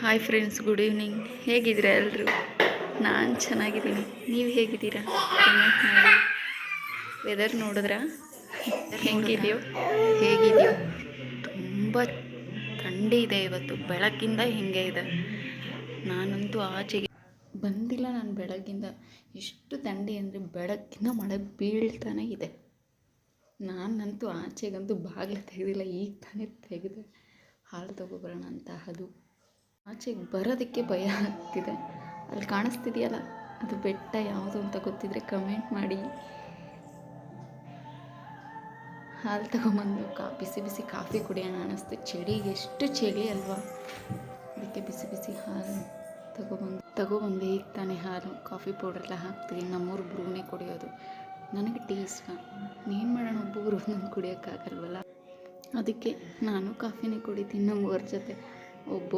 Hi friends, good evening. ಹೇಗಿದ್ದೀರಾ ಎಲ್ಲರೂ? ನಾನು ಚೆನ್ನಾಗಿದ್ದೀನಿ. ನೀವು ಹೇಗಿದ್ದೀರಾ? ಕಮೆಂಟ್ ಮಾಡಿ. ವೆದರ್ ನೋಡಿದ್ರಾ ಹೇಗಿದೆಯೋ? ತುಂಬ ಥಂಡಿ ಇದೆ ಇವತ್ತು. ಬೆಳಗ್ಗಿಂದ ಹಿಂಗೆ ಇದೆ. ನಾನಂತೂ ಆಚೆಗೆ ಬಂದಿಲ್ಲ. ನಾನು ಬೆಳಗ್ಗಿಂದ ಎಷ್ಟು ಥಂಡಿ ಅಂದರೆ ಬೆಳಗ್ಗಿಂದ ಮಳೆ ಬೀಳ್ತಾನೆ ಇದೆ. ನಾನಂತೂ ಆಚೆಗಂತೂ ಬಾಗಿಲು ತೆಗೆದಿಲ್ಲ. ಈಗ ತಾನೇ ತೆಗೆದೆ ಹಾಲು ತೊಗೊಬರೋಣ ಅಂತ. ಅದು ಆಚೆಗೆ ಬರೋದಕ್ಕೆ ಭಯ ಆಗ್ತಿದೆ. ಅಲ್ಲಿ ಕಾಣಿಸ್ತಿದೆಯಲ್ಲ, ಅದು ಬೆಟ್ಟ ಯಾವುದು ಅಂತ ಗೊತ್ತಿದ್ರೆ ಕಮೆಂಟ್ ಮಾಡಿ. ಹಾಲು ತಗೊಂಬಂದು ಬಿಸಿ ಬಿಸಿ ಕಾಫಿ ಕುಡಿಯೋಣ ಅನ್ನಿಸ್ತು. ಚಳಿಗೆ ಎಷ್ಟು ಚಳಿ ಅಲ್ವಾ, ಅದಕ್ಕೆ ಬಿಸಿ ಬಿಸಿ ಹಾಲು ತಗೊಬಂದು ಈಗ ತಾನೇ ಹಾಲು ಕಾಫಿ ಪೌಡ್ರೆಲ್ಲ ಹಾಕ್ತೀವಿ. ನಮ್ಮೂರು ಬ್ರೂನೇ ಕುಡಿಯೋದು. ನನಗೆ ಟೀ ಇಷ್ಟ. ಏನು ಮಾಡೋಣ, ಒಬ್ಬೊಬ್ರು ಒಂದೊಂದು ಕುಡಿಯೋಕ್ಕಾಗಲ್ವಲ್ಲ. ಅದಕ್ಕೆ ನಾನು ಕಾಫಿನೇ ಕುಡಿತೀನಿ ನಮ್ಮೂರ ಜೊತೆ.